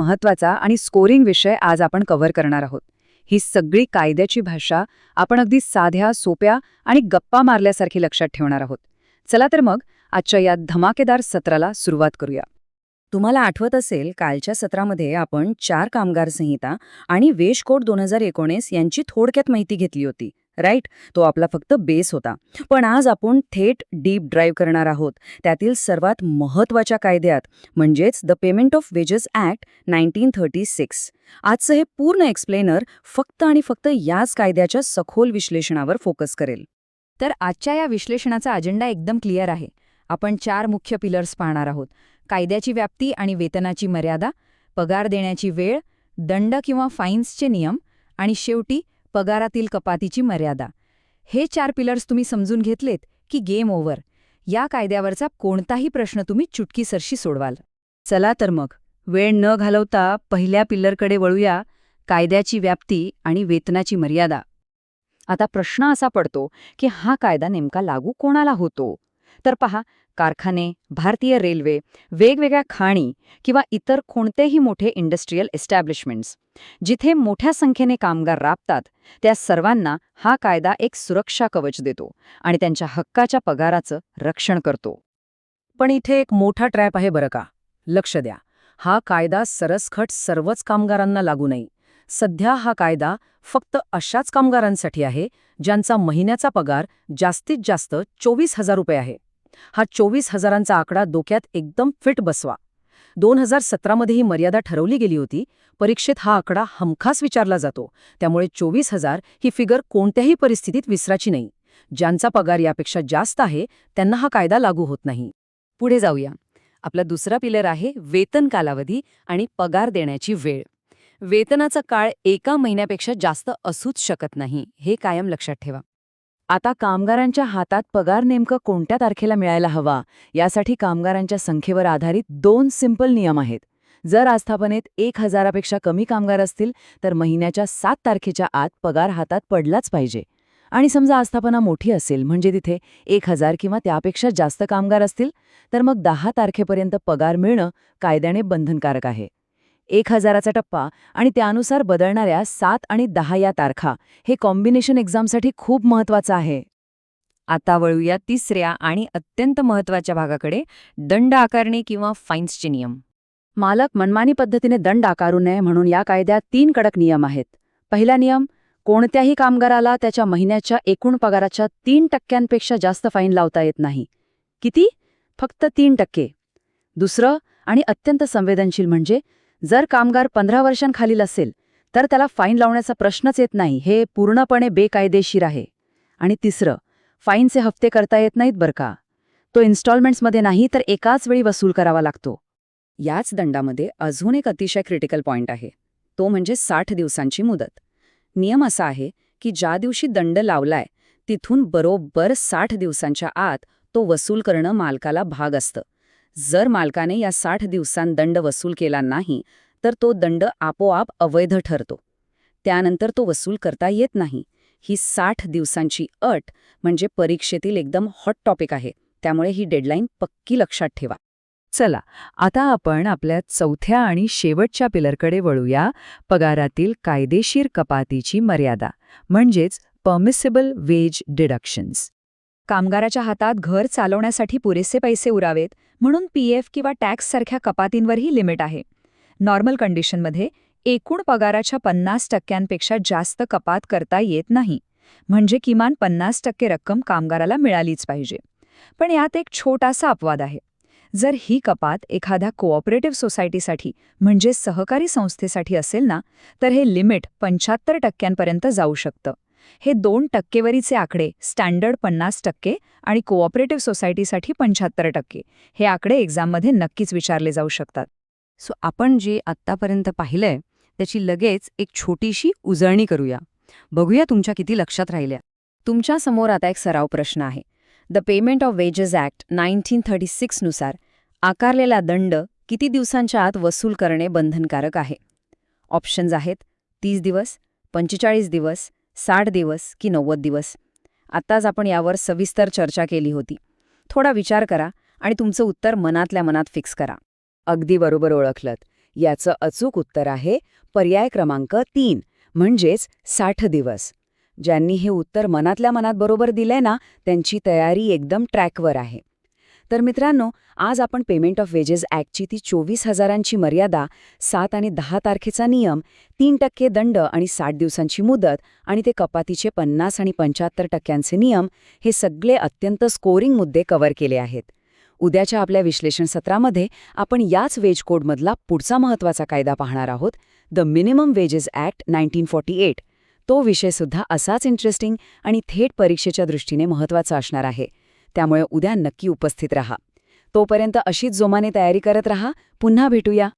महत्वाचा आणि स्कोरिंग विषय आज आपण कव्हर करणार आहोत. ही सगळी कायद्याची भाषा आपण अगदी साध्या, सोप्या आणि गप्पा मारल्यासारखी लक्षात ठेवणार आहोत. चला तर मग आजच्या या धमाकेदार सत्राला सुरुवात करूया. तुम्हाला आठवत असेल, कालच्या सत्रामध्ये आपण 4 कामगार संहिता आणि वेज कोड 2019 यांची थोडक्यात माहिती घेतली होती, राईट? तो आपला फक्त बेस होता. पण आज आपण थेट डीप ड्राईव्ह करणार आहोत त्यातील सर्वात महत्त्वाच्या कायद्यात, म्हणजेच the payment of wedges act 1936. आजचं हे पूर्ण एक्सप्लेनर फक्त आणि फक्त याच कायद्याच्या सखोल विश्लेषणावर फोकस करेल. तर आजच्या या विश्लेषणाचा अजेंडा एकदम क्लिअर आहे. आपण 4 मुख्य पिलर्स पाहणार आहोत: कायद्याची व्याप्ती आणि वेतनाची मर्यादा, पगार देण्याची वेळ, दंड किंवा फाईन्सचे नियम आणि शेवटी पगारातील कपातीची मर्यादा. हे 4 पिलर्स तुम्ही समजून घेतलेत की गेम ओव्हर. या कायद्यावरचा कोणताही प्रश्न तुम्ही चुटकीसरशी सोडवाल. चला तर मग वेळ न घालवता पहिल्या पिल्लरकडे वळूया, कायद्याची व्याप्ती आणि वेतनाची मर्यादा. आता प्रश्न असा पडतो की हा कायदा नेमका लागू कोणाला होतो? तर पहा, कारखाने, भारतीय रेल्वे, वेगवेगळ्या खाणी किंवा इतर कोणतेही मोठे इंडस्ट्रीयल एस्टॅब्लिशमेंट्स जिथे मोठ्या संख्येने कामगार राबतात, त्या सर्वांना हा कायदा एक सुरक्षा कवच देतो आणि त्यांच्या हक्काच्या पगाराचं रक्षण करतो. पण इथे एक मोठा ट्रॅप आहे बरं का. लक्ष द्या, हा कायदा सरसकट सर्वच कामगारांना लागू नाही. सध्या हा कायदा फक्त अशाच कामगारांसाठी आहे ज्यांचा महिन्याचा पगार जास्तीत जास्त 24,000 रुपये आहे. हा 24,000चा आकडा डोक्यात एकदम फिट बसवा. 2017मध्ये ही मर्यादा ठरवली गेली होती. परीक्षेत हा आकडा हमखास विचारला जातो. त्यामुळे 24,000 ही फिगर कोणत्याही परिस्थितीत विसरायची नाही. ज्यांचा पगार यापेक्षा जास्त आहे त्यांना हा कायदा लागू होत नाही. पुढे जाऊया. आपला दुसरा पिलर आहे वेतन कालावधी आणि पगार देण्याची वेळ. वेतनाचा काळ 1 महिन्यापेक्षा जास्त असूच शकत नाही, हे कायम लक्षात ठेवा. आता कामगारांच्या हातात पगार नेमकं कोणत्या तारखेला मिळायला हवा, यासाठी कामगारांच्या संख्येवर आधारित 2 सिंपल नियम आहेत. जर आस्थापनेत 1,000पेक्षा कमी कामगार असतील तर महिन्याच्या 7 तारखेच्या आत पगार हातात पडलाच पाहिजे. आणि समजा आस्थापना मोठी असेल, म्हणजे तिथे 1,000 किंवा त्यापेक्षा जास्त कामगार असतील, तर मग 10 तारखेपर्यंत पगार मिळणं कायद्याने बंधनकारक आहे. 1,000चा टप्पा आणि त्यानुसार बदलणाऱ्या 7 आणि 10 या तारखा हे कॉम्बिनेशन एक्झामसाठी खूप महत्त्वाचं आहे. आता वळूया तिसऱ्या आणि अत्यंत महत्त्वाच्या भागाकडे, दंड आकारणी किंवा फाईन्सचे नियम. मालक मनमानी पद्धतीने दंड आकारू नये म्हणून या कायद्यात 3 कडक नियम आहेत. पहिला नियम, कोणत्याही कामगाराला त्याच्या महिन्याच्या एकूण पगाराच्या 3% जास्त फाईन लावता येत नाही. किती? फक्त 3%. दुसरं आणि अत्यंत संवेदनशील म्हणजे जर कामगार 15 वर्षांखालील असेल तर त्याला फाईन लावण्याचा प्रश्नच येत नाही. हे पूर्णपणे बेकायदेशीर आहे. आणि तिसरं, फाईनचे हफ्ते करता येत नाहीत बरं का. तो इन्स्टॉलमेंट्समध्ये नाही तर एकाच वेळी वसूल करावा लागतो. याच दंडामध्ये अजून एक अतिशय क्रिटिकल पॉइंट आहे, तो म्हणजे 60 दिवसांची मुदत. नियम असा आहे की ज्या दिवशी दंड लावलाय तिथून बरोबर 60 दिवसांच्या आत तो वसूल करणं मालकाला भाग असतं. जर मालकाने या 60 दिवसांत दंड वसूल केला नाही तर तो दंड आपोआप अवैध ठरतो. त्यानंतर तो वसूल करता येत नाही. ही 60 दिवसांची अट म्हणजे परीक्षेतील एकदम हॉट टॉपिक आहे. त्यामुळे ही डेडलाईन पक्की लक्षात ठेवा. चला, आता आपण आपल्या चौथ्या आणि शेवटच्या पिलरकडे वळूया, पगारातील कायदेशीर कपातीची मर्यादा, म्हणजेच परमिसिबल वेज डिडक्शन्स. कामगाराच्या हातात घर चालवण्यासाठी पुरेसे पैसे उरावेत म्हणून PF किंवा टॅक्ससारख्या कपातींवरही लिमिट आहे. नॉर्मल कंडिशनमध्ये एकूण पगाराच्या 50%पेक्षा जास्त कपात करता येत नाही, म्हणजे किमान 50% रक्कम कामगाराला मिळालीच पाहिजे. पण यात एक छोटासा अपवाद आहे. जर ही कपात एखाद्या कोऑपरेटिव्ह सोसायटीसाठी म्हणजे सहकारी संस्थेसाठी असेल ना, तर हे लिमिट 75% जाऊ शकतं. हे 2% आकडे, स्टँडर्ड 50% आणि कोऑपरेटिव्ह सोसायटीसाठी 75%, हे आकडे एक्झाममध्ये नक्कीच विचारले जाऊ शकतात. सो आपण जे आत्तापर्यंत पाहिलंय त्याची लगेच एक छोटीशी उजळणी करूया. बघूया तुमच्या किती लक्षात राहिल्या. तुमच्या समोर आता एक सराव प्रश्न आहे. The payment of wedges act 1936 नुसार आकारलेला दंड किती दिवसांच्या आत वसूल करणे बंधनकारक आहे? ऑप्शन्स आहेत 30 दिवस, 45 दिवस, 60 दिवस की 90 दिवस. आत्ताच आपण यावर सविस्तर चर्चा केली होती. थोडा विचार करा आणि तुमचं उत्तर मनातल्या मनात फिक्स करा. अगदी बरोबर ओळखलत. याचं अचूक उत्तर आहे पर्याय क्रमांक 3, म्हणजेच 60 दिवस. ज्यांनी हे उत्तर मनातल्या मनात बरोबर दिलंय ना, त्यांची तयारी एकदम ट्रॅकवर आहे. तर मित्रांनो, आज आपण पेमेंट ऑफ वेजेस ॲक्टची ती 24,000ची मर्यादा, 7 आणि 10 तारखेचा नियम, 3% दंड आणि 60 दिवसांची मुदत आणि ते कपातीचे 50 आणि 75% नियम, हे सगळे अत्यंत स्कोरिंग मुद्दे कव्हर केले आहेत. उद्याच्या आपल्या विश्लेषण सत्रामध्ये आपण याच वेज कोडमधला पुढचा महत्त्वाचा कायदा पाहणार आहोत, द मिनिमम वेजेस ॲक्ट 1948. तो विषयसुद्धा असाच इंटरेस्टिंग आणि थेट परीक्षेच्या दृष्टीने महत्त्वाचा असणार आहे. त्यामुळे उद्या नक्की उपस्थित रहा. तोपर्यंत अशीच जोमाने तयारी करत रहा. पुन्हा भेटूया.